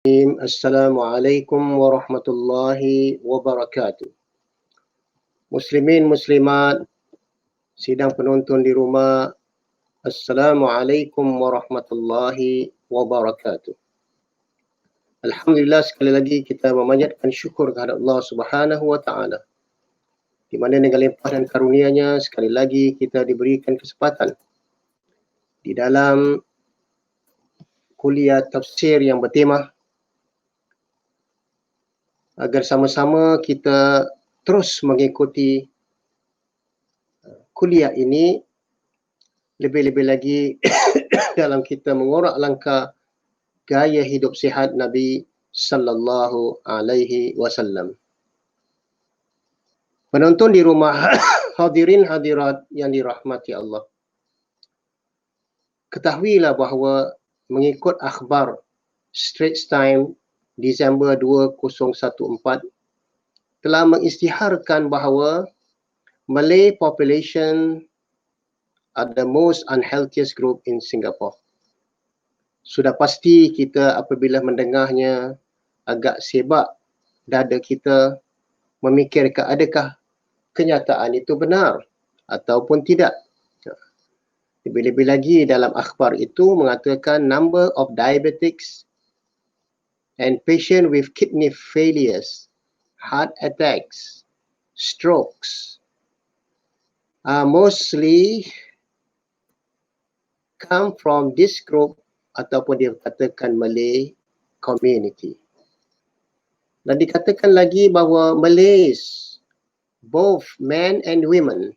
Assalamualaikum warahmatullahi wabarakatuh. Muslimin, muslimat, sidang penonton di rumah, Assalamualaikum warahmatullahi wabarakatuh. Alhamdulillah, sekali lagi kita memanjatkan syukur kepada Allah Subhanahu wa taala. Di mana dengan limpah dan karunia-Nya sekali lagi kita diberikan kesempatan di dalam kuliah tafsir yang bertema agar sama-sama kita terus mengikuti kuliah ini, lebih-lebih lagi dalam kita mengorak langkah gaya hidup sihat Nabi sallallahu alaihi wasallam. Penonton di rumah, hadirin hadirat yang dirahmati Allah. Ketahuilah bahawa mengikut akhbar Straits Times Disember 2014 telah mengisytiharkan bahawa Malay population are the most unhealthiest group in Singapore. Sudah pasti kita apabila mendengarnya agak sebab dada kita memikirkan adakah kenyataan itu benar ataupun tidak. Lebih-lebih lagi dalam akhbar itu mengatakan number of diabetics and patient with kidney failures, heart attacks, strokes are mostly come from this group ataupun dikatakan Malay community. Dan dikatakan lagi bahawa Malays, both men and women,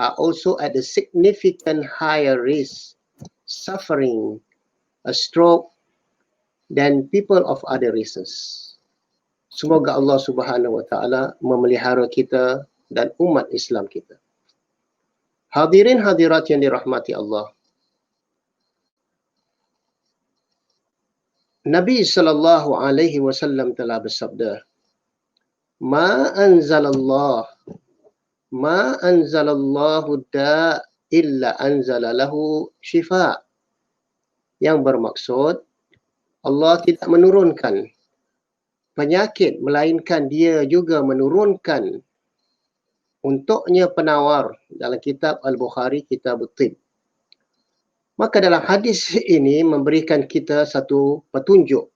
are also at a significant higher risk suffering a stroke than people of other races. Semoga Allah Subhanahu wa taala memelihara kita dan umat Islam kita. Hadirin hadirat yang dirahmati Allah. Nabi sallallahu alaihi wasallam telah bersabda, Ma anzalallahu da illa anzala lahu syifa. Yang bermaksud Allah tidak menurunkan penyakit melainkan Dia juga menurunkan untuknya penawar dalam kitab Al-Bukhari, kitab At-Tib. Maka dalam hadis ini memberikan kita satu petunjuk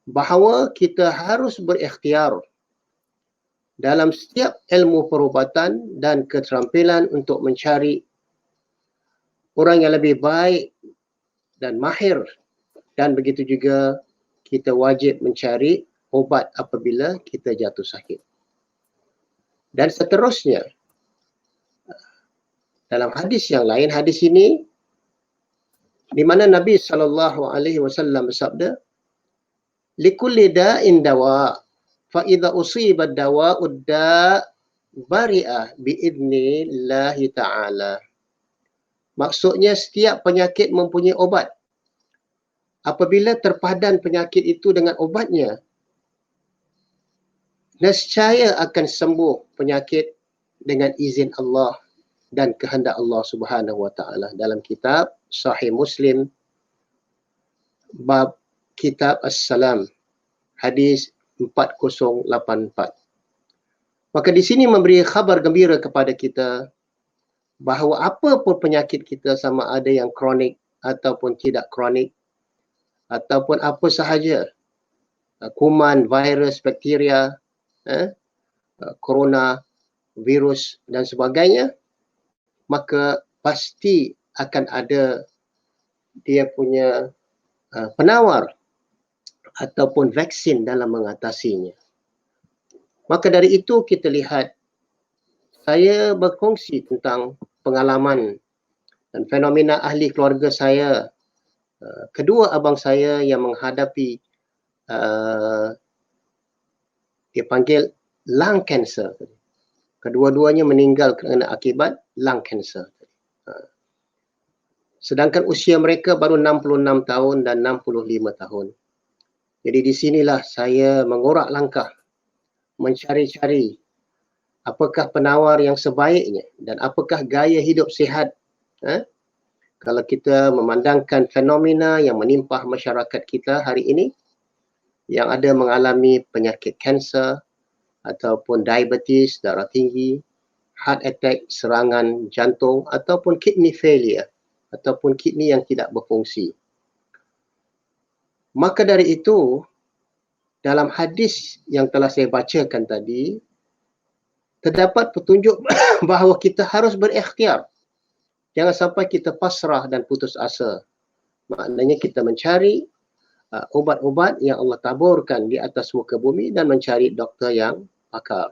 bahawa kita harus berikhtiar dalam setiap ilmu perubatan dan keterampilan untuk mencari orang yang lebih baik dan mahir, dan begitu juga kita wajib mencari ubat apabila kita jatuh sakit. Dan seterusnya, dalam hadis yang lain, hadis ini di mana Nabi SAW bersabda, likulli da'in dawa, fa idza usiba dawa'ud da' bari'ah biidnillahi ta'ala. Maksudnya setiap penyakit mempunyai obat. Apabila terpadan penyakit itu dengan obatnya, nescaya akan sembuh penyakit dengan izin Allah dan kehendak Allah Subhanahu wa taala. Dalam kitab Sahih Muslim bab kitab As-Salam hadis 4084. Maka di sini memberi khabar gembira kepada kita bahawa apa pun penyakit kita, sama ada yang kronik ataupun tidak kronik, ataupun apa sahaja, kuman, virus, bakteria, corona, virus dan sebagainya, maka pasti akan ada dia punya penawar ataupun vaksin dalam mengatasinya. Maka dari itu kita lihat, saya berkongsi tentang pengalaman dan fenomena ahli keluarga saya. Kedua abang saya yang menghadapi dia panggil lung cancer. Kedua-duanya meninggal kerana akibat lung cancer. Sedangkan usia mereka baru 66 tahun dan 65 tahun. Jadi di sinilah saya mengorak langkah, mencari-cari apakah penawar yang sebaiknya dan apakah gaya hidup sihat Kalau kita memandangkan fenomena yang menimpa masyarakat kita hari ini, yang ada mengalami penyakit kanser ataupun diabetes, darah tinggi, heart attack, serangan jantung ataupun kidney failure ataupun kidney yang tidak berfungsi. Maka dari itu, dalam hadis yang telah saya bacakan tadi, terdapat petunjuk bahawa kita harus berikhtiar. Jangan sampai kita pasrah dan putus asa. Maknanya kita mencari ubat-ubat yang Allah taburkan di atas muka bumi dan mencari doktor yang pakar.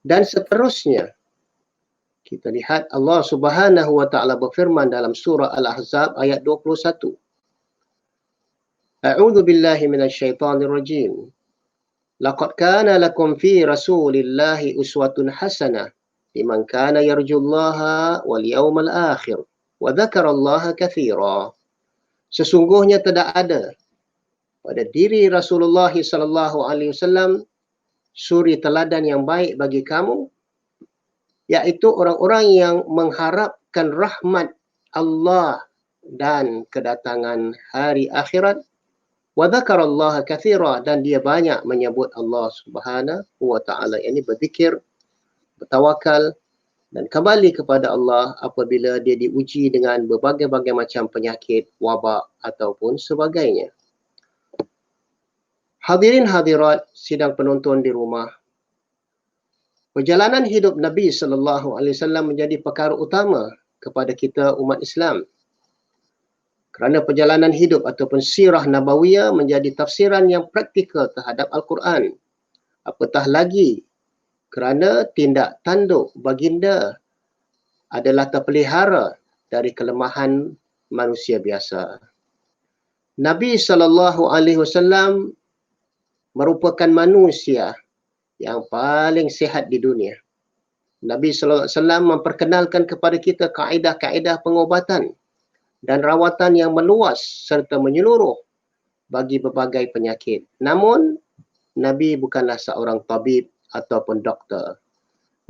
Dan seterusnya, kita lihat Allah Subhanahu wa taala berfirman dalam surah Al-Ahzab ayat 21. A'udzu billahi minasyaitonir rajim. Laqad kana lakum fi Rasulillahi uswatun hasanah liman kana yarjullaha wal yawmal akhir wa dzakarallaha katsira. Sesungguhnya tidak ada pada diri Rasulullah sallallahu alaihi wasallam suri teladan yang baik bagi kamu, iaitu orang-orang yang mengharapkan rahmat Allah dan kedatangan hari akhirat. Wa dzakarallaha katsira, dan dia banyak menyebut Allah Subhanahu wa taala, yakni berzikir, bertawakal dan kembali kepada Allah apabila dia diuji dengan berbagai-bagai macam penyakit, wabak ataupun sebagainya. Hadirin hadirat sidang penonton di rumah, perjalanan hidup Nabi sallallahu alaihi wasallam menjadi perkara utama kepada kita umat Islam. Kerana perjalanan hidup ataupun sirah nabawiyah menjadi tafsiran yang praktikal terhadap Al-Quran. Apatah lagi kerana tindak tanduk baginda adalah terpelihara dari kelemahan manusia biasa. Nabi SAW merupakan manusia yang paling sihat di dunia. Nabi SAW memperkenalkan kepada kita kaedah-kaedah pengobatan dan rawatan yang meluas serta menyeluruh bagi berbagai penyakit. Namun, Nabi bukanlah seorang tabib ataupun doktor.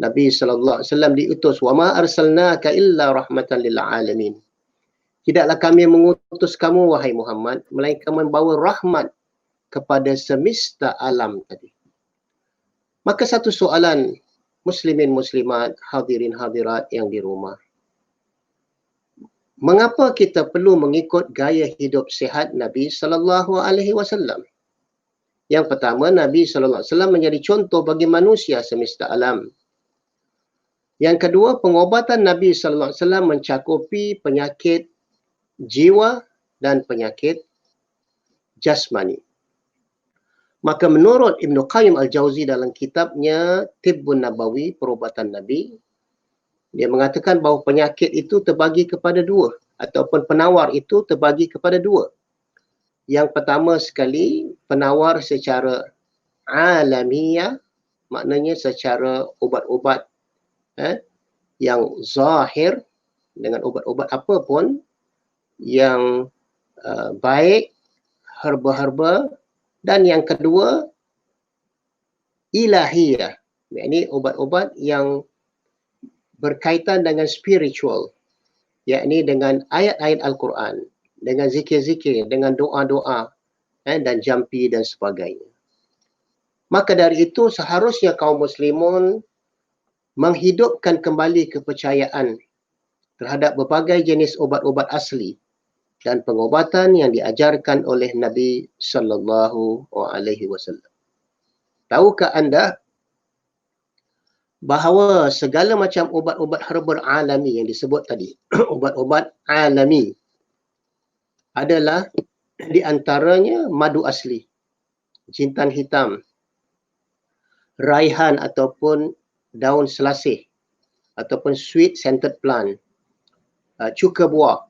Nabi SAW diutus, وَمَا أَرْسَلْنَاكَ إِلَّا رَحْمَةً لِلْعَالَمِينَ. Tidaklah kami mengutus kamu, wahai Muhammad, melainkan membawa rahmat kepada semesta alam tadi. Maka satu soalan, muslimin muslimat, hadirin hadirat yang di rumah. Mengapa kita perlu mengikut gaya hidup sihat Nabi sallallahu alaihi wasallam? Yang pertama, Nabi sallallahu alaihi wasallam menjadi contoh bagi manusia semesta alam. Yang kedua, pengobatan Nabi sallallahu alaihi wasallam mencakupi penyakit jiwa dan penyakit jasmani. Maka menurut Ibn Qayyim Al-Jauzi dalam kitabnya Tibbun Nabawi, perubatan Nabi, dia mengatakan bahawa penyakit itu terbagi kepada dua, ataupun penawar itu terbagi kepada dua. Yang pertama sekali, penawar secara alamiah, maknanya secara ubat-ubat yang zahir, dengan ubat-ubat apa pun yang baik, herba-herba. Dan yang kedua, ilahiyah, yakni ubat-ubat yang berkaitan dengan spiritual, yakni dengan ayat-ayat Al-Quran, dengan zikir-zikir, dengan doa-doa dan jampi dan sebagainya. Maka dari itu seharusnya kaum muslimun menghidupkan kembali kepercayaan terhadap berbagai jenis ubat-ubat asli dan pengobatan yang diajarkan oleh Nabi sallallahu alaihi wasallam. Tahukah anda bahawa segala macam ubat-ubat herbal alami yang disebut tadi, ubat-ubat alami, adalah di antaranya madu asli, jintan hitam, raihan ataupun daun selasih, ataupun sweet scented plant, cuka buah,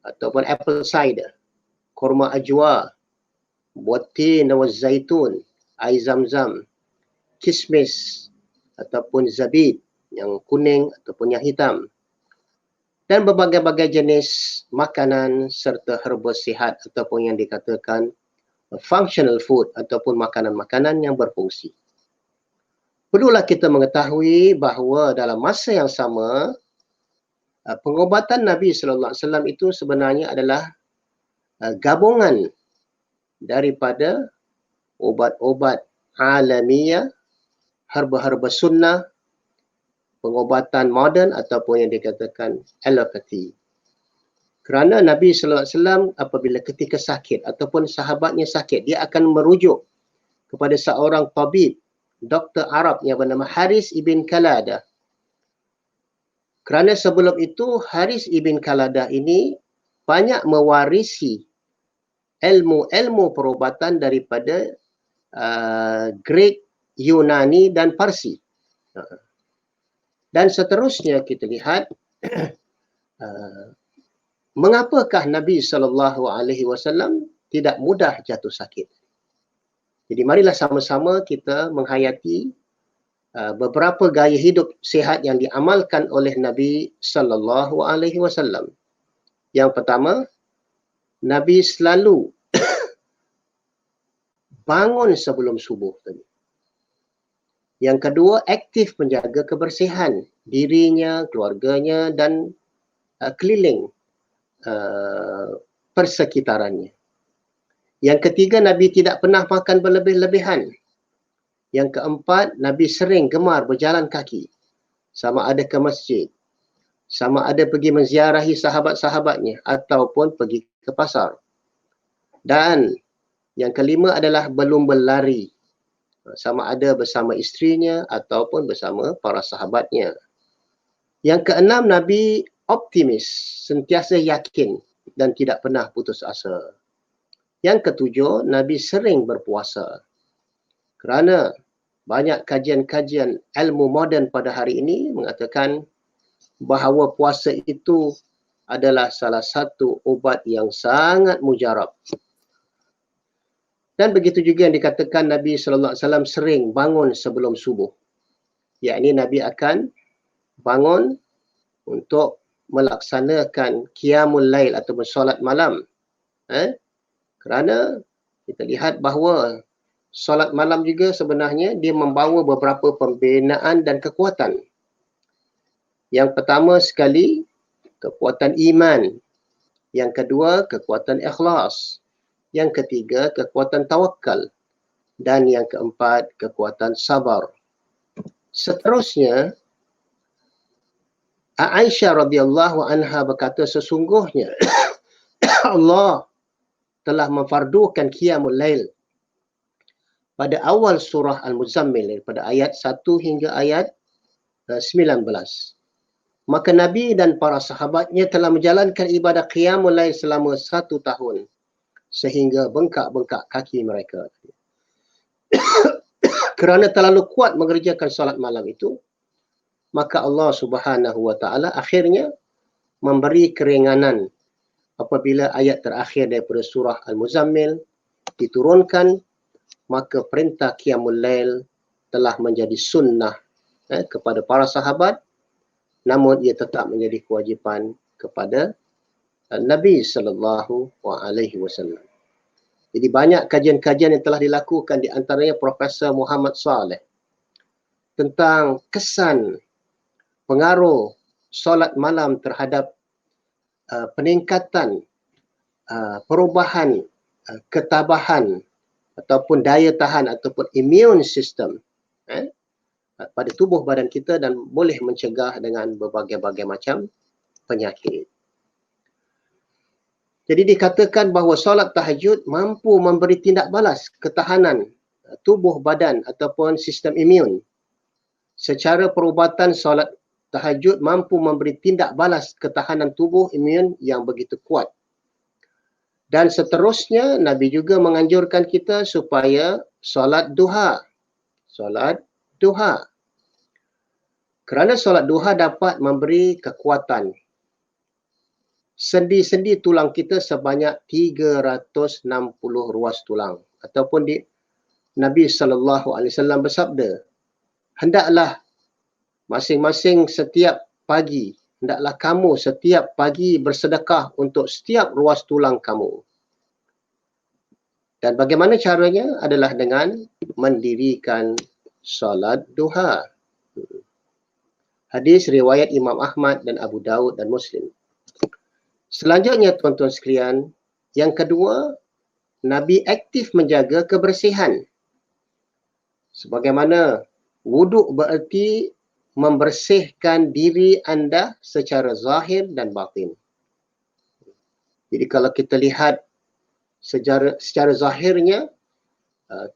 ataupun apple cider, kurma ajwa, buah tin dan zaitun, air zam-zam, kismis, ataupun zabib yang kuning ataupun yang hitam, dan berbagai-bagai jenis makanan serta herba sihat ataupun yang dikatakan functional food ataupun makanan-makanan yang berfungsi. Perlulah kita mengetahui bahawa dalam masa yang sama, Pengobatan Nabi sallallahu alaihi wasallam itu sebenarnya adalah gabungan daripada obat-obat alamiah, herba-herba sunnah, pengobatan moden ataupun yang dikatakan alopati. Kerana Nabi sallallahu alaihi wasallam apabila ketika sakit ataupun sahabatnya sakit, dia akan merujuk kepada seorang tabib, doktor Arab yang bernama Haris ibn Kaladah. Kerana sebelum itu Haris ibn Kaladah ini banyak mewarisi ilmu-ilmu perubatan daripada Greek, Yunani dan Parsi. Dan seterusnya kita lihat mengapakah Nabi SAW tidak mudah jatuh sakit. Jadi marilah sama-sama kita menghayati beberapa gaya hidup sihat yang diamalkan oleh Nabi SAW. Yang pertama, Nabi selalu bangun sebelum subuh tadi. Yang kedua, aktif menjaga kebersihan dirinya, keluarganya dan keliling persekitarannya. Yang ketiga, Nabi tidak pernah makan berlebih-lebihan. Yang keempat, Nabi sering gemar berjalan kaki. Sama ada ke masjid, sama ada pergi menziarahi sahabat-sahabatnya ataupun pergi ke pasar. Dan yang kelima adalah belum berlari. Sama ada bersama isterinya ataupun bersama para sahabatnya. Yang keenam, Nabi optimis, sentiasa yakin dan tidak pernah putus asa. Yang ketujuh, Nabi sering berpuasa. Kerana banyak kajian-kajian ilmu moden pada hari ini mengatakan bahawa puasa itu adalah salah satu ubat yang sangat mujarab. Dan begitu juga yang dikatakan Nabi SAW sering bangun sebelum subuh. Yakni Nabi akan bangun untuk melaksanakan qiyamul lail ataupun solat malam. Kerana kita lihat bahawa solat malam juga sebenarnya dia membawa beberapa pembinaan dan kekuatan. Yang pertama sekali, kekuatan iman. Yang kedua, kekuatan ikhlas. Yang ketiga, kekuatan tawakal. Dan yang keempat, kekuatan sabar. Seterusnya, Aisyah radhiyallahu anha berkata sesungguhnya Allah telah memfardukan qiyamul lail pada awal surah Al-Muzammil daripada ayat 1 hingga ayat 19. Maka Nabi dan para sahabatnya telah menjalankan ibadah qiyamul lail selama 1 tahun sehingga bengkak-bengkak kaki mereka. Kerana terlalu kuat mengerjakan solat malam itu, maka Allah Subhanahu wa taala akhirnya memberi keringanan apabila ayat terakhir daripada surah Al-Muzammil diturunkan, maka perintah qiyamul lail telah menjadi sunnah kepada para sahabat, namun ia tetap menjadi kewajipan kepada Nabi sallallahu alaihi wasallam. Jadi banyak kajian-kajian yang telah dilakukan, di antaranya Profesor Muhammad Saleh tentang kesan pengaruh solat malam terhadap peningkatan perubahan ketabahan ataupun daya tahan ataupun immune system pada tubuh badan kita dan boleh mencegah dengan berbagai-bagai macam penyakit. Jadi dikatakan bahawa solat tahajud mampu memberi tindak balas ketahanan tubuh badan ataupun sistem imun. Secara perubatan, solat tahajud mampu memberi tindak balas ketahanan tubuh imun yang begitu kuat. Dan seterusnya, Nabi juga menganjurkan kita supaya solat duha. Solat duha. Kerana solat duha dapat memberi kekuatan. Sendi-sendi tulang kita sebanyak 360 ruas tulang. Ataupun Nabi SAW bersabda, hendaklah masing-masing setiap pagi, hendaklah kamu setiap pagi bersedekah untuk setiap ruas tulang kamu. Dan bagaimana caranya? Adalah dengan mendirikan solat duha. Hadis riwayat Imam Ahmad dan Abu Daud dan Muslim. Selanjutnya tuan-tuan sekalian, yang kedua, Nabi aktif menjaga kebersihan. Sebagaimana wuduk bererti membersihkan diri anda secara zahir dan batin. Jadi kalau kita lihat secara zahirnya,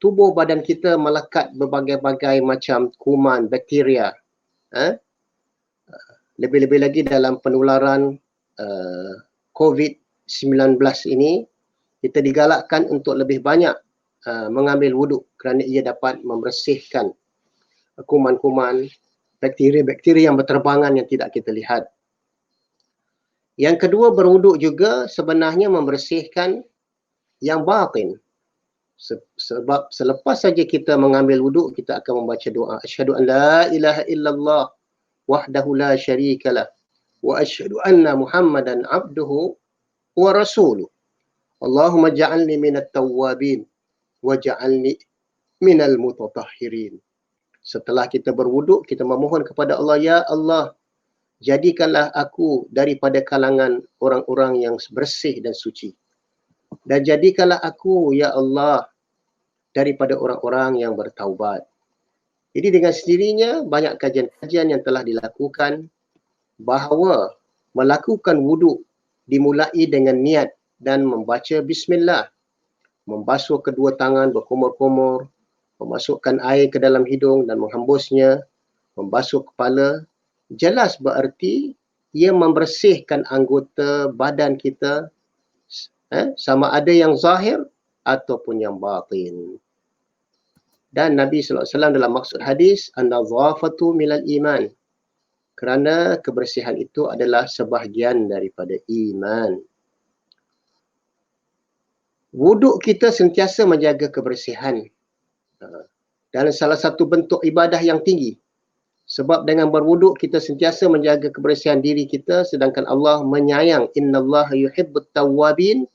tubuh badan kita melekat berbagai-bagai macam kuman, bakteria. Lebih-lebih lagi dalam penularan COVID-19 ini, kita digalakkan untuk lebih banyak mengambil wuduk kerana ia dapat membersihkan kuman-kuman, bakteria-bakteria yang berterbangan yang tidak kita lihat. Yang kedua, berwuduk juga sebenarnya membersihkan yang batin. Sebab selepas saja kita mengambil wuduk, kita akan membaca doa. Asyhadu an la ilaha illallah wahdahu la syarikalah wa asyhadu anna Muhammadan abduhu wa rasuluh. Allahumma ja'alni minat tawwabin wa ja'alni minal mutatahhirin. Setelah kita berwuduk, kita memohon kepada Allah, ya Allah, jadikanlah aku daripada kalangan orang-orang yang bersih dan suci. Dan jadikanlah aku, ya Allah, daripada orang-orang yang bertaubat. Jadi dengan sendirinya, banyak kajian-kajian yang telah dilakukan bahawa melakukan wuduk dimulai dengan niat dan membaca bismillah. Membasuh kedua tangan berkumur-kumur, memasukkan air ke dalam hidung dan menghembusnya, membasuh kepala, jelas bererti ia membersihkan anggota badan kita, sama ada yang zahir ataupun yang batin. Dan Nabi SAW dalam maksud hadis, an-nadhafatu minal iman. Kerana kebersihan itu adalah sebahagian daripada iman. Wuduk kita sentiasa menjaga kebersihan. Dan salah satu bentuk ibadah yang tinggi. Sebab dengan berwuduk kita sentiasa menjaga kebersihan diri kita, sedangkan Allah menyayang, innallaha yuhibbut tawwabin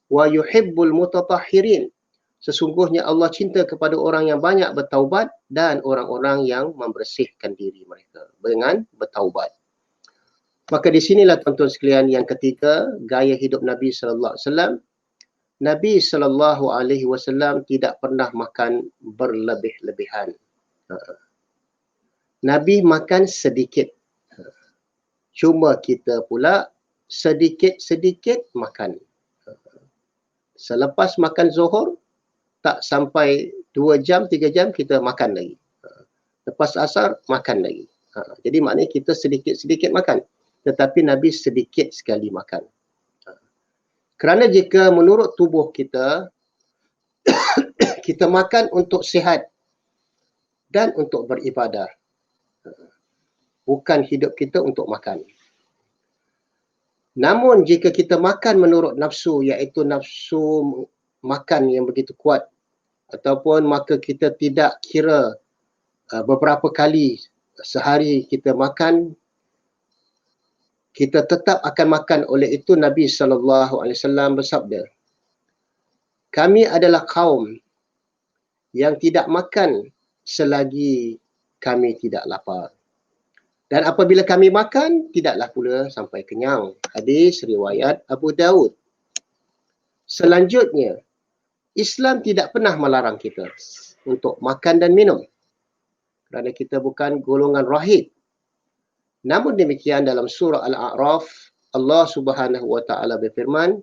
wa yuhibbul mutatahhirin. Sesungguhnya Allah cinta kepada orang yang banyak bertaubat dan orang-orang yang membersihkan diri mereka dengan bertaubat. Maka di sinilah tuan-tuan sekalian yang ketiga, gaya hidup Nabi sallallahu alaihi wasallam. Nabi sallallahu alaihi wasallam tidak pernah makan berlebih-lebihan. Nabi makan sedikit. Cuma kita pula sedikit-sedikit makan. Selepas makan zuhur, tak sampai 2 jam, 3 jam kita makan lagi. Lepas asar, makan lagi. Jadi maknanya kita sedikit-sedikit makan. Tetapi Nabi sedikit sekali makan. Kerana jika menurut tubuh kita, kita makan untuk sihat dan untuk beribadah. Bukan hidup kita untuk makan. Namun jika kita makan menurut nafsu, iaitu nafsu makan yang begitu kuat, ataupun maka kita tidak kira beberapa kali sehari kita makan, kita tetap akan makan. Oleh itu Nabi SAW bersabda, kami adalah kaum yang tidak makan selagi kami tidak lapar. Dan apabila kami makan, tidaklah pula sampai kenyang. Hadis riwayat Abu Daud. Selanjutnya, Islam tidak pernah melarang kita untuk makan dan minum. Kerana kita bukan golongan rahib. Namun demikian dalam surah Al-A'raf, Allah Subhanahu wa taala berfirman,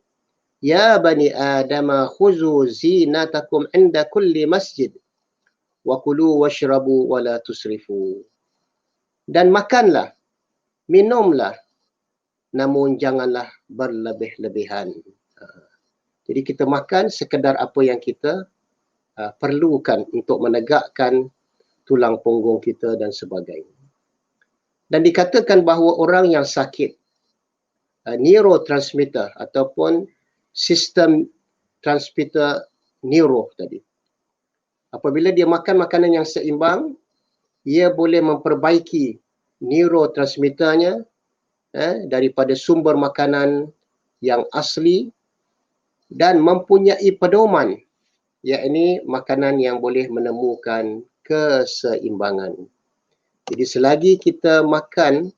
ya bani Adam khuzu zinatakum inda kulli masjid wa kulu washrabu wa la tusrifu. Dan makanlah, minumlah, namun janganlah berlebih-lebihan. Jadi kita makan sekadar apa yang kita perlukan untuk menegakkan tulang punggung kita dan sebagainya. Dan dikatakan bahawa orang yang sakit neurotransmitter ataupun sistem transmitter neuro tadi, apabila dia makan makanan yang seimbang, ia boleh memperbaiki neurotransmitternya daripada sumber makanan yang asli dan mempunyai pedoman, iaitu makanan yang boleh menemukan keseimbangan. Jadi selagi kita makan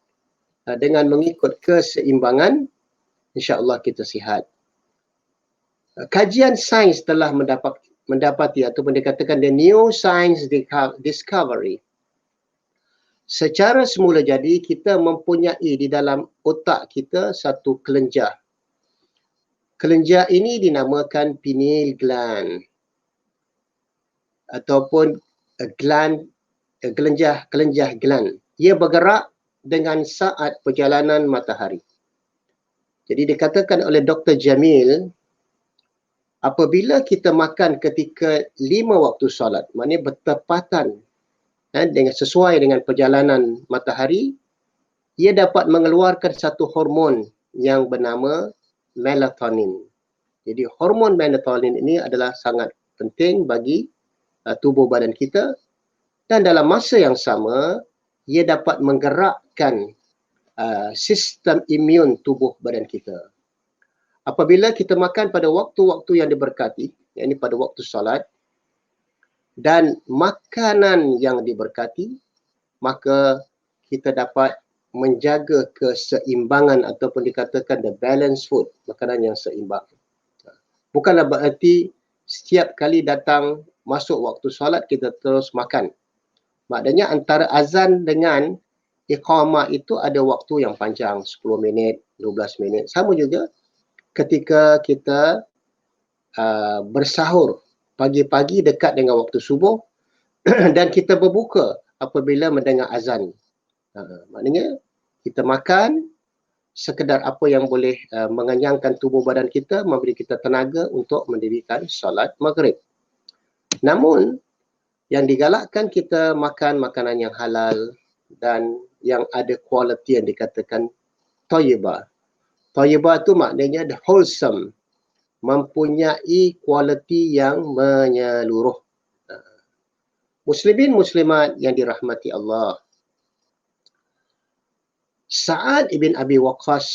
dengan mengikut keseimbangan, insya-Allah kita sihat. Kajian sains telah mendapati ataupun dikatakan the new science discovery. Secara semula jadi kita mempunyai di dalam otak kita satu kelenjar. Kelenjar ini dinamakan pineal gland ataupun kelenjar gland. Ia bergerak dengan saat perjalanan matahari. Jadi dikatakan oleh Dr. Jamil, apabila kita makan ketika 5 waktu solat, maknanya bertepatan dengan sesuai dengan perjalanan matahari, ia dapat mengeluarkan satu hormon yang bernama melatonin. Jadi hormon melatonin ini adalah sangat penting bagi tubuh badan kita, dan dalam masa yang sama ia dapat menggerakkan sistem imun tubuh badan kita. Apabila kita makan pada waktu-waktu yang diberkati, yakni pada waktu solat, dan makanan yang diberkati, maka kita dapat menjaga keseimbangan ataupun dikatakan the balanced food, makanan yang seimbang. Bukanlah berarti setiap kali datang masuk waktu solat kita terus makan. Maknanya antara azan dengan iqamah itu ada waktu yang panjang, 10 minit, 12 minit. Sama juga ketika kita bersahur pagi-pagi dekat dengan waktu subuh dan kita berbuka apabila mendengar azan. Maknanya kita makan sekedar apa yang boleh mengenyangkan tubuh badan kita, memberi kita tenaga untuk mendirikan solat maghrib. Namun yang digalakkan kita makan makanan yang halal dan yang ada kualiti yang dikatakan thayyibah. Thayyibah itu maknanya the wholesome, mempunyai kualiti yang menyeluruh. Muslimin muslimat yang dirahmati Allah. Sa'ad ibn Abi Waqqas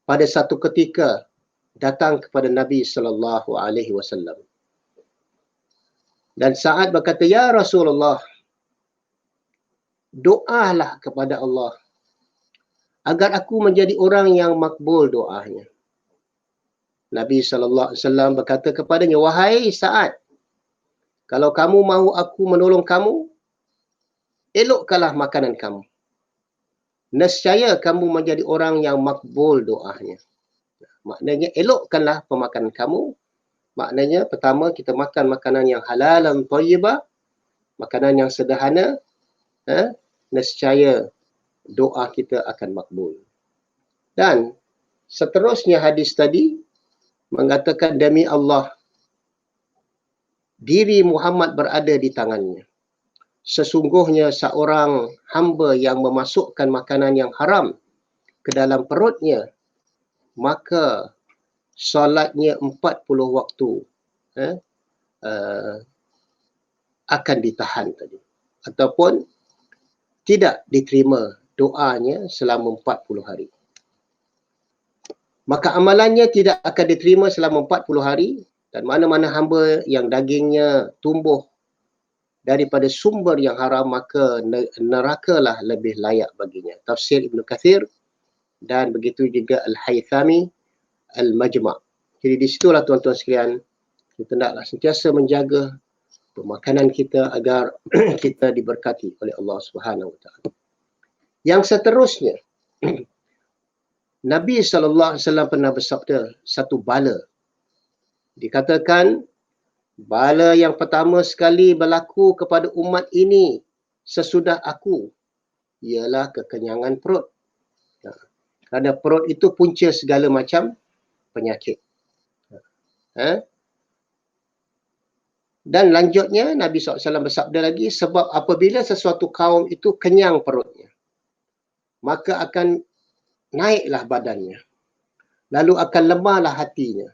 pada satu ketika datang kepada Nabi sallallahu alaihi wasallam. Dan Sa'ad berkata, "Ya Rasulullah, doalah kepada Allah agar aku menjadi orang yang makbul doanya." Nabi SAW berkata kepadanya, "Wahai Sa'ad, kalau kamu mahu aku menolong kamu, elokkanlah makanan kamu. Nescaya kamu menjadi orang yang makbul doanya." Maknanya elokkanlah pemakanan kamu. Maknanya pertama kita makan makanan yang halal dan thayyibah, makanan yang sederhana, nescaya doa kita akan makbul. Dan seterusnya hadis tadi mengatakan, demi Allah, diri Muhammad berada di tangannya. Sesungguhnya seorang hamba yang memasukkan makanan yang haram ke dalam perutnya, maka solatnya 40 waktu akan ditahan tadi. Ataupun tidak diterima doanya selama 40 hari. Maka amalannya tidak akan diterima selama 40 hari, dan mana-mana hamba yang dagingnya tumbuh daripada sumber yang haram, maka nerakalah lebih layak baginya. Tafsir Ibn Kathir dan begitu juga Al-Haythami Al-Majma'. Jadi di situlah tuan-tuan sekalian, kita naklah sentiasa menjaga pemakanan kita agar kita diberkati oleh Allah Subhanahu Wa Taala. Yang seterusnya, Nabi SAW pernah bersabda satu bala. Dikatakan bala yang pertama sekali berlaku kepada umat ini sesudah aku ialah kekenyangan perut. Kerana perut itu punca segala macam penyakit. Dan lanjutnya Nabi SAW bersabda lagi, sebab apabila sesuatu kaum itu kenyang perutnya, maka akan naiklah badannya, lalu akan lemahlah hatinya,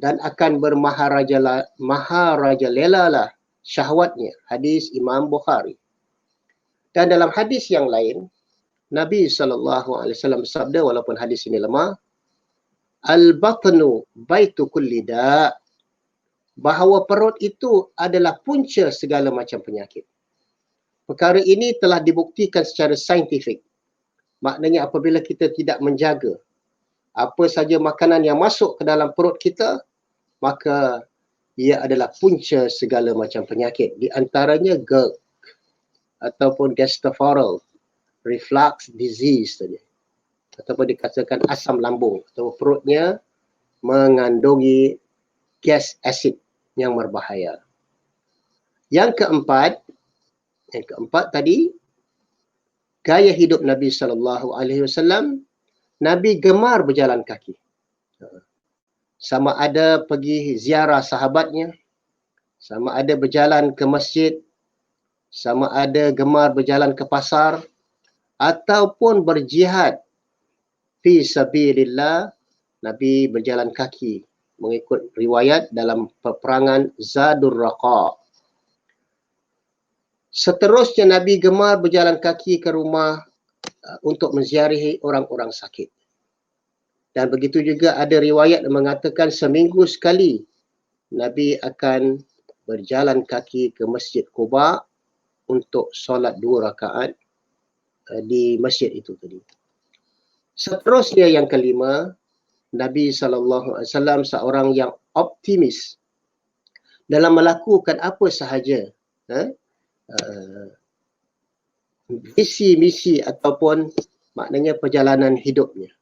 dan akan bermaharajalelah syahwatnya. Hadis Imam Bukhari. Dan dalam hadis yang lain, Nabi SAW bersabda, walaupun hadis ini lemah, al-batnu baitu kulli da', bahawa perut itu adalah punca segala macam penyakit. Perkara ini telah dibuktikan secara saintifik. Maknanya apabila kita tidak menjaga apa saja makanan yang masuk ke dalam perut kita, maka ia adalah punca segala macam penyakit. Di antaranya GERD ataupun gastrointestinal reflux disease tadi. Ataupun dikatakan asam lambung atau perutnya mengandungi gas asid yang berbahaya. Yang keempat tadi, gaya hidup Nabi SAW, Nabi gemar berjalan kaki. Sama ada pergi ziarah sahabatnya, sama ada berjalan ke masjid, sama ada gemar berjalan ke pasar, ataupun berjihad fi sabilillah, Nabi berjalan kaki mengikut riwayat dalam peperangan Zadur Raqa. Seterusnya Nabi gemar berjalan kaki ke rumah untuk menziarahi orang-orang sakit. Dan begitu juga ada riwayat yang mengatakan seminggu sekali Nabi akan berjalan kaki ke Masjid Quba untuk solat 2 rakaat di masjid itu tadi. Seterusnya yang kelima, Nabi SAW seorang yang optimis dalam melakukan apa sahaja. Visi-misi ataupun maknanya perjalanan hidupnya.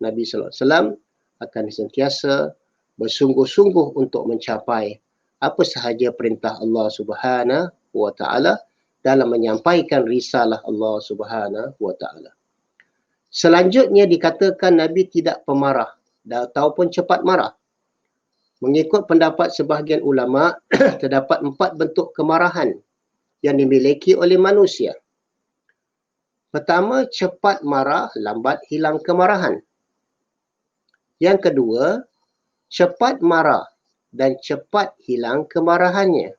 Nabi SAW akan sentiasa bersungguh-sungguh untuk mencapai apa sahaja perintah Allah Subhanahu wa Ta'ala dalam menyampaikan risalah Allah Subhanahu wa Ta'ala. Selanjutnya dikatakan Nabi tidak pemarah ataupun cepat marah. Mengikut pendapat sebahagian ulama, terdapat 4 bentuk kemarahan yang dimiliki oleh manusia. Pertama, cepat marah, lambat hilang kemarahan. Yang kedua, cepat marah dan cepat hilang kemarahannya.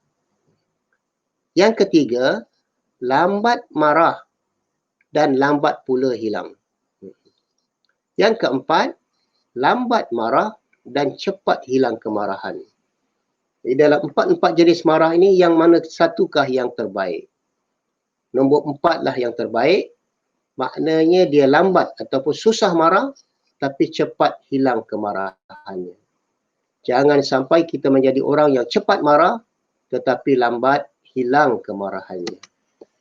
Yang ketiga, lambat marah dan lambat pula hilang. Yang keempat, lambat marah dan cepat hilang kemarahan. Di dalam 4 jenis marah ini, yang mana satukah yang terbaik? Nombor 4 lah yang terbaik. Maknanya dia lambat ataupun susah marah, tapi cepat hilang kemarahannya. Jangan sampai kita menjadi orang yang cepat marah, tetapi lambat hilang kemarahannya.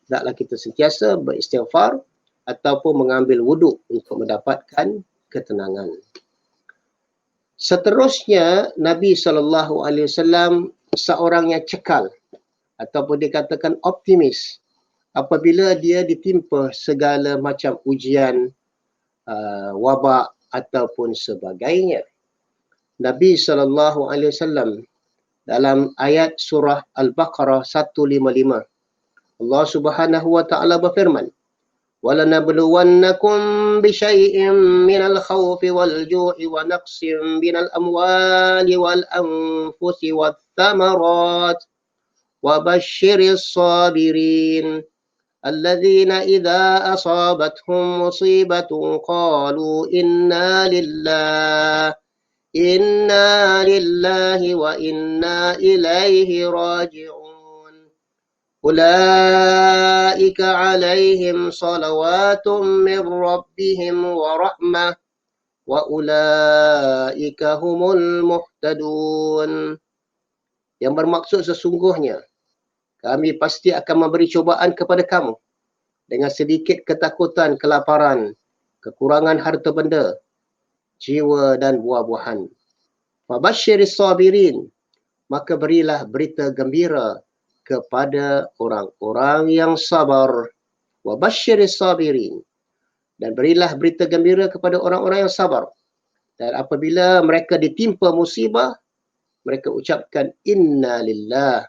Hendaklah kita sentiasa beristighfar ataupun mengambil wuduk untuk mendapatkan ketenangan. Seterusnya, Nabi SAW seorang yang cekal ataupun dikatakan optimis apabila dia ditimpa segala macam ujian, wabak ataupun sebagainya. Nabi SAW dalam ayat surah Al-Baqarah 155, Allah Subhanahu wa Ta'ala berfirman, وَلَنَبْلُوَنَّكُمْ بِشَيْءٍ مِّنَ الْخَوْفِ وَالْجُوعِ وَنَقْصٍ مِّنَ الْأَمْوَالِ وَالْأَنفُسِ وَالثَّمَرَاتِ وَبَشِّرِ الصَّابِرِينَ الَّذِينَ إِذَا أَصَابَتْهُمْ مُصِيبَةٌ قَالُوا إِنَّا لِلَّهِ وَإِنَّا إِلَيْهِ رَاجِعُونَ أُولَٰئِكَ عَلَيْهِمْ صَلَوَاتٌ مِّن رَّبِّهِمْ وَرَحْمَةٌ وَأُولَٰئِكَ هُمُ الْمُهْتَدُونَ. Yang bermaksud sesungguhnya, kami pasti akan memberi cubaan kepada kamu dengan sedikit ketakutan, kelaparan, kekurangan harta benda, jiwa dan buah-buahan. Fabasyiris sabirin, maka berilah berita gembira kepada orang-orang yang sabar. Wabasyiris sabirin, dan berilah berita gembira kepada orang-orang yang sabar. Dan apabila mereka ditimpa musibah, mereka ucapkan inna lillah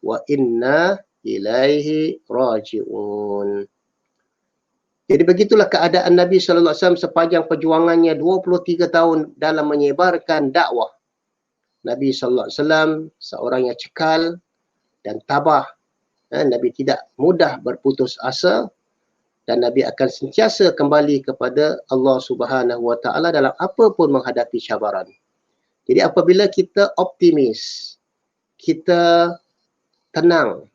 wa inna ilaihi raji'un. Jadi begitulah keadaan Nabi SAW sepanjang perjuangannya 23 tahun dalam menyebarkan dakwah. Nabi SAW seorang yang cekal dan tabah. Nabi tidak mudah berputus asa dan Nabi akan sentiasa kembali kepada Allah Subhanahu wa Ta'ala dalam apa pun menghadapi cabaran. Jadi apabila kita optimis, kita tenang,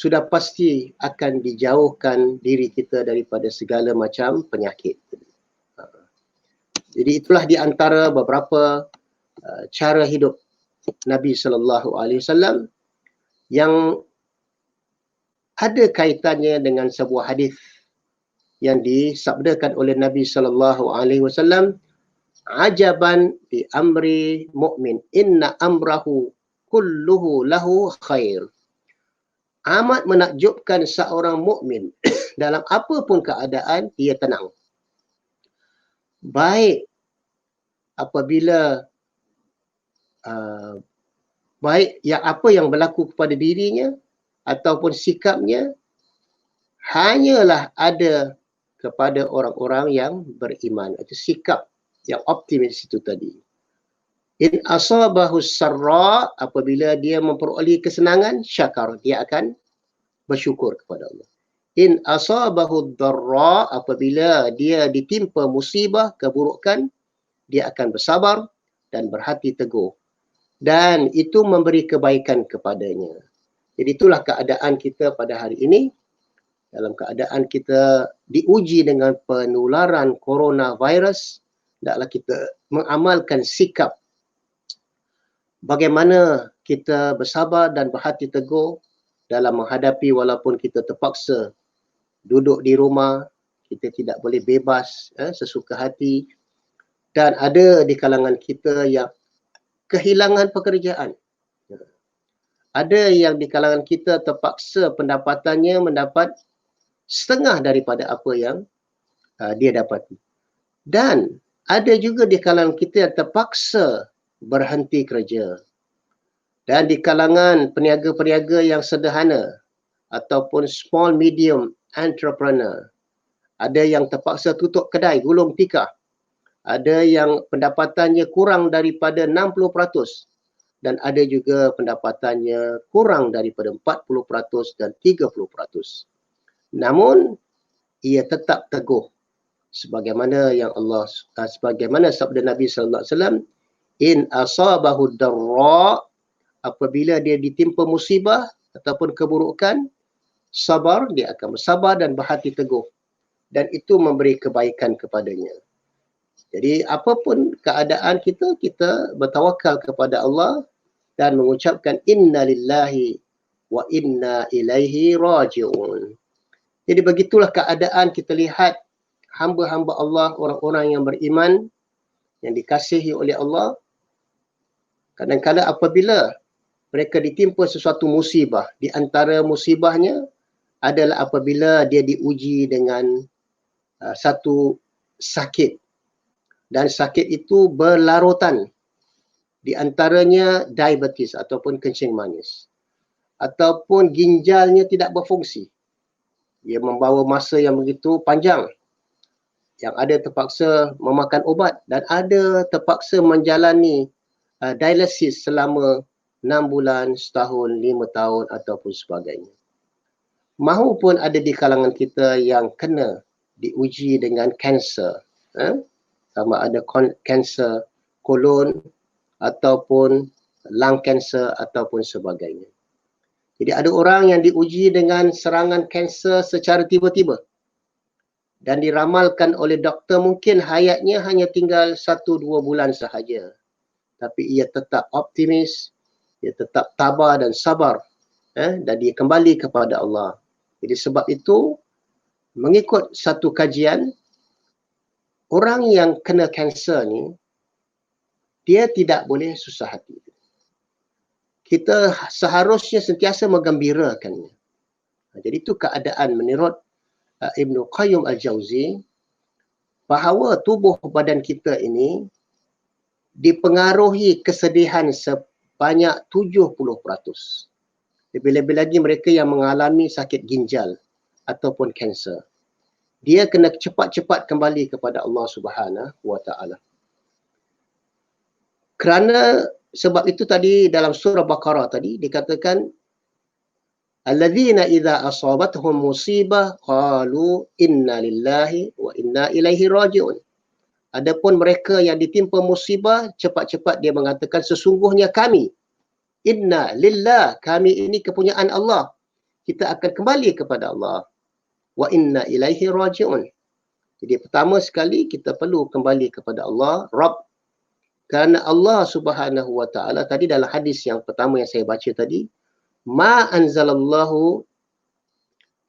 sudah pasti akan dijauhkan diri kita daripada segala macam penyakit. Jadi itulah di antara beberapa cara hidup Nabi SAW yang ada kaitannya dengan sebuah hadis yang disabdakan oleh Nabi SAW, ajaban bi amri mu'min, inna amrahu kulluhu lahu khair. Amat menakjubkan seorang mukmin dalam apa pun keadaan dia tenang. Baik apabila baik yang apa yang berlaku kepada dirinya ataupun sikapnya hanyalah ada kepada orang-orang yang beriman. Itu sikap yang optimis itu tadi. In asabahu sarra, apabila dia memperoleh kesenangan, syakar, dia akan bersyukur kepada Allah. In asabahu darra, apabila dia ditimpa musibah, keburukan, dia akan bersabar dan berhati teguh. Dan itu memberi kebaikan kepadanya. Jadi itulah keadaan kita pada hari ini. Dalam keadaan kita diuji dengan penularan coronavirus, hendaklah kita mengamalkan sikap bagaimana kita bersabar dan berhati teguh dalam menghadapi, walaupun kita terpaksa duduk di rumah, kita tidak boleh bebas sesuka hati. Dan ada di kalangan kita yang kehilangan pekerjaan. Ada yang di kalangan kita terpaksa pendapatannya mendapat setengah daripada apa yang dia dapati. Dan ada juga di kalangan kita yang terpaksa berhenti kerja. Dan di kalangan peniaga-peniaga yang sederhana ataupun small medium entrepreneur, ada yang terpaksa tutup kedai, gulung tikar. Ada yang pendapatannya kurang daripada 60% dan ada juga pendapatannya kurang daripada 40% dan 30%. Namun ia tetap teguh sebagaimana yang sebagaimana sabda Nabi sallallahu alaihi wasallam, in asabahu darra, apabila dia ditimpa musibah ataupun keburukan, sabar, dia akan bersabar dan berhati teguh, dan itu memberi kebaikan kepadanya. Jadi apapun keadaan kita, kita bertawakal kepada Allah dan mengucapkan inna lillahi wa inna ilaihi raji'un. Jadi begitulah keadaan kita lihat hamba-hamba Allah, orang-orang yang beriman, yang dikasihi oleh Allah. Kadang-kadang apabila mereka ditimpa sesuatu musibah, di antara musibahnya adalah apabila dia diuji dengan satu sakit. Dan sakit itu berlarutan. Di antaranya diabetes ataupun kencing manis. Ataupun ginjalnya tidak berfungsi. Dia membawa masa yang begitu panjang. Yang ada terpaksa memakan ubat dan ada terpaksa menjalani dialisis selama 6 bulan, setahun, 5 tahun ataupun sebagainya. Mahupun ada di kalangan kita yang kena diuji dengan kanser. Sama ada kanser kolon ataupun lung cancer ataupun sebagainya. Jadi ada orang yang diuji dengan serangan kanser secara tiba-tiba dan diramalkan oleh doktor mungkin hayatnya hanya tinggal 1-2 bulan sahaja. Tapi ia tetap optimis, dia tetap tabah dan sabar, dan dia kembali kepada Allah. Jadi sebab itu, mengikut satu kajian, orang yang kena kanser ni, dia tidak boleh susah hati. Kita seharusnya sentiasa menggembirakannya. Jadi itu keadaan menurut Ibnu Qayyim Al-Jauzi, bahawa tubuh badan kita ini dipengaruhi kesedihan sebanyak 70%. Lebih-lebih lagi mereka yang mengalami sakit ginjal ataupun kanser. Dia kena cepat-cepat kembali kepada Allah Subhanahu wa Ta'ala. Kerana sebab itu tadi dalam surah Baqarah tadi dikatakan alladzina idza asabatuhum musibah qalu inna lillahi wa inna ilaihi raji'un. Adapun mereka yang ditimpa musibah, cepat-cepat dia mengatakan sesungguhnya kami, inna lillah, kami ini kepunyaan Allah, kita akan kembali kepada Allah. Wa inna ilaihi raji'un. Jadi pertama sekali kita perlu kembali kepada Allah, Rabb. Kerana Allah Subhanahu wa taala tadi dalam hadis yang pertama yang saya baca tadi, ma anzalallahu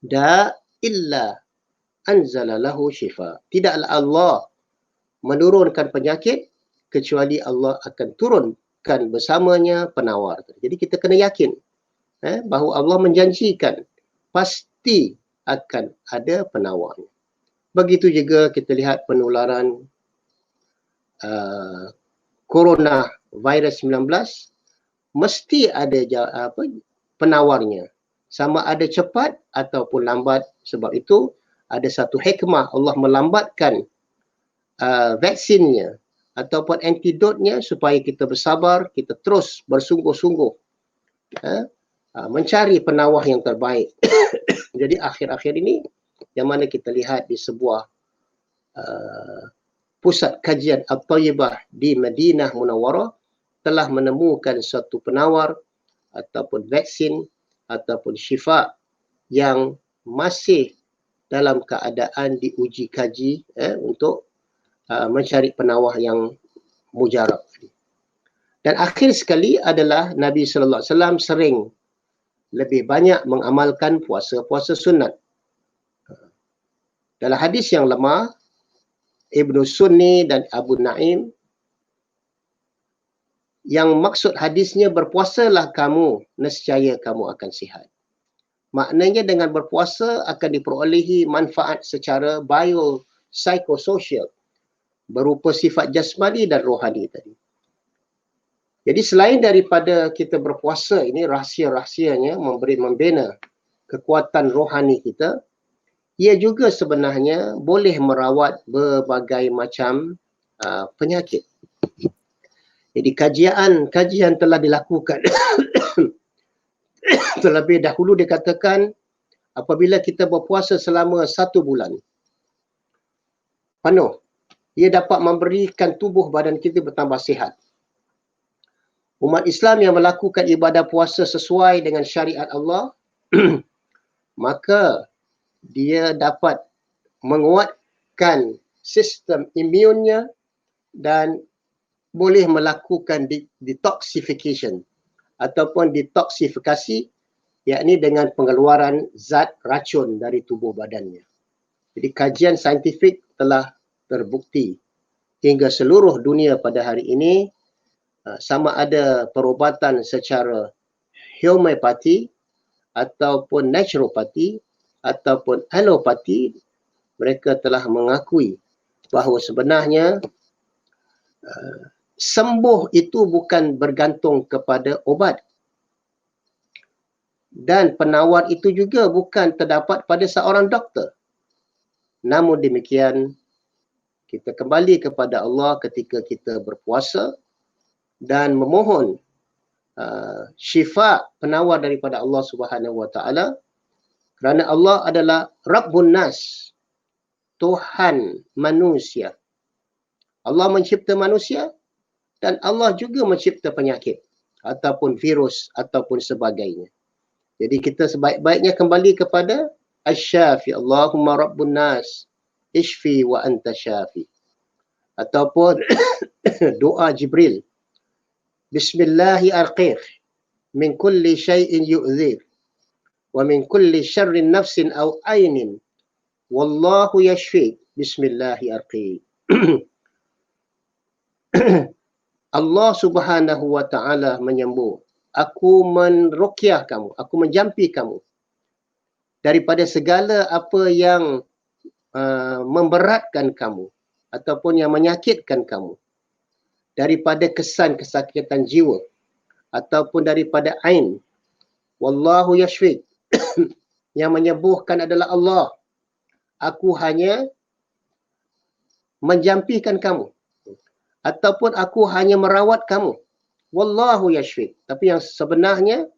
da illa anzala lahu syifa. Tidaklah Allah menurunkan penyakit kecuali Allah akan turunkan bersamanya penawar. Jadi kita kena yakin bahawa Allah menjanjikan pasti akan ada penawarnya. Begitu juga kita lihat penularan Corona virus 19, mesti ada penawarnya. Sama ada cepat ataupun lambat. Sebab itu ada satu hikmah Allah melambatkan vaksinnya ataupun antidotnya supaya kita bersabar, kita terus bersungguh-sungguh mencari penawar yang terbaik. Jadi akhir-akhir ini yang mana kita lihat di sebuah pusat kajian At-Tayyibah di Madinah Munawwarah telah menemukan suatu penawar ataupun vaksin ataupun syifa yang masih dalam keadaan diuji kaji untuk mencari penawar yang mujarab. Dan akhir sekali adalah Nabi sallallahu alaihi wasallam sering lebih banyak mengamalkan puasa-puasa sunat. Dalam hadis yang lemah, Ibnu Sunni dan Abu Naim, yang maksud hadisnya berpuasalah kamu, nescaya kamu akan sihat. Maknanya dengan berpuasa akan diperolehi manfaat secara biopsychosocial berupa sifat jasmani dan rohani tadi. Jadi selain daripada kita berpuasa ini, rahsia-rahsianya membina kekuatan rohani kita, ia juga sebenarnya boleh merawat berbagai macam penyakit. Jadi kajian telah dilakukan. Terlebih dahulu dikatakan apabila kita berpuasa selama 1 bulan penuh, ia dapat memberikan tubuh badan kita bertambah sihat. Umat Islam yang melakukan ibadah puasa sesuai dengan syariat Allah, maka dia dapat menguatkan sistem imunnya dan boleh melakukan detoxification ataupun detoksifikasi, yakni dengan pengeluaran zat racun dari tubuh badannya. Jadi kajian saintifik telah terbukti hingga seluruh dunia pada hari ini, sama ada perubatan secara homeopati ataupun naturopati ataupun alopati, mereka telah mengakui bahawa sebenarnya sembuh itu bukan bergantung kepada obat. Dan penawar itu juga bukan terdapat pada seorang doktor. Namun demikian, kita kembali kepada Allah ketika kita berpuasa dan memohon syifa, penawar daripada Allah Subhanahu wa taala, kerana Allah adalah Rabbun Nas, Tuhan manusia. Allah mencipta manusia dan Allah juga mencipta penyakit ataupun virus ataupun sebagainya. Jadi kita sebaik-baiknya kembali kepada Asy-Syafi, Allahumma Rabbun Nas, Ishfi wa anta syafi. Ataupun doa Jibril, Bismillahi arqih min kulli syai'in yu'dhir wa min kulli syarrin nafsin aw ainin wallahu yashfi. Bismillahi arqih. Allah Subhanahu wa taala menyembuh. Aku meruqyah kamu, aku menjampi kamu daripada segala apa yang memberatkan kamu ataupun yang menyakitkan kamu, daripada kesan kesakitan jiwa ataupun daripada ain. Wallahu yashfi. Yang menyembuhkan adalah Allah. Aku hanya menjampikan kamu ataupun aku hanya merawat kamu. Wallahu yashfi. Tapi yang sebenarnya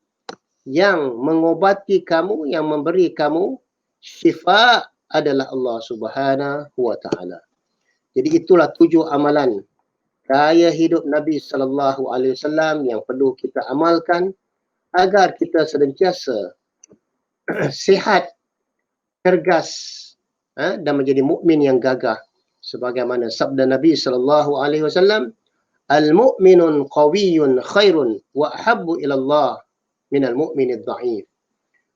yang mengobati kamu, yang memberi kamu syifa adalah Allah Subhanahu wa taala. Jadi itulah 7 amalan gaya hidup Nabi sallallahu alaihi wasallam yang perlu kita amalkan agar kita senantiasa sihat, cergas, dan menjadi mukmin yang gagah. Sebagaimana sabda Nabi SAW, al-mu'minun qawiyyun khairun wa ahabbu ila Allah minal mu'minid dha'if.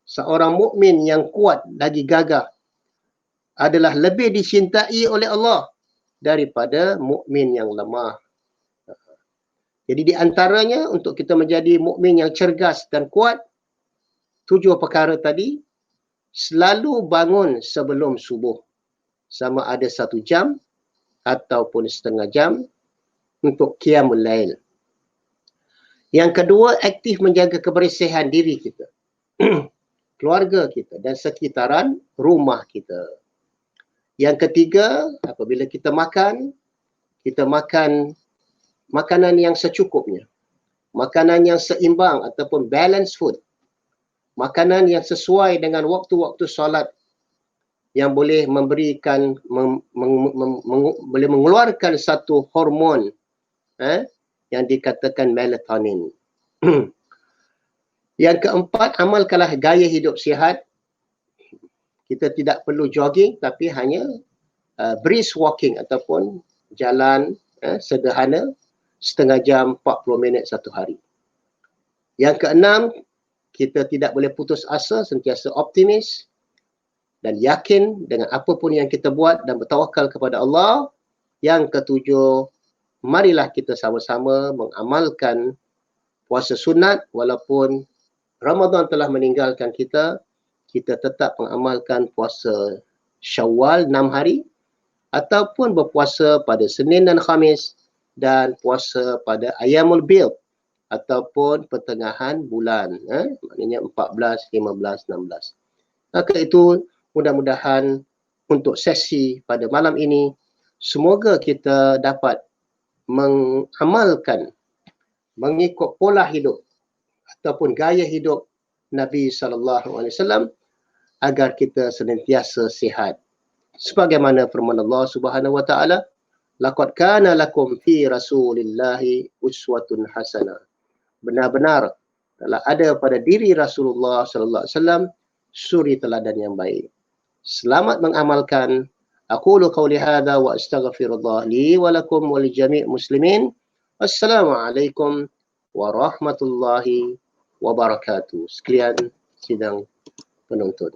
Seorang mukmin yang kuat lagi gagah adalah lebih dicintai oleh Allah daripada mukmin yang lemah. Jadi di antaranya untuk kita menjadi mukmin yang cergas dan kuat, 7 perkara tadi, selalu bangun sebelum subuh. Sama ada 1 jam ataupun setengah jam untuk qiyamul lail. Yang kedua, aktif menjaga kebersihan diri kita, keluarga kita dan sekitaran rumah kita. Yang ketiga, apabila kita makan makanan yang secukupnya. Makanan yang seimbang ataupun balanced food. Makanan yang sesuai dengan waktu-waktu solat yang boleh memberikan, boleh mengeluarkan satu hormon yang dikatakan melatonin. Yang keempat, amalkanlah gaya hidup sihat. Kita tidak perlu jogging tapi hanya brisk walking ataupun jalan sederhana setengah jam, 40 minit satu hari. Yang keenam, kita tidak boleh putus asa, sentiasa optimis dan yakin dengan apapun yang kita buat dan bertawakal kepada Allah. Yang ketujuh, marilah kita sama-sama mengamalkan puasa sunat walaupun Ramadan telah meninggalkan kita, kita tetap mengamalkan puasa Syawal 6 hari ataupun berpuasa pada Senin dan Khamis dan puasa pada Ayyamul Bid ataupun pertengahan bulan, maknanya 14, 15, 16. Maka itu mudah-mudahan untuk sesi pada malam ini, semoga kita dapat mengamalkan, mengikut pola hidup ataupun gaya hidup Nabi SAW agar kita senantiasa sihat. Sebagaimana firman Allah Subhanahu wa taala, laqad kana lakum fi rasulillahi uswatun hasanah. Benar-benar telah ada pada diri Rasulullah sallallahu alaihi wasallam suri teladan yang baik. Selamat mengamalkan. Aqulu qawli hadza wa astaghfirullah li wa lakum wa li jami' muslimin. Assalamualaikum warahmatullahi wabarakatuh. Sekalian sidang penonton.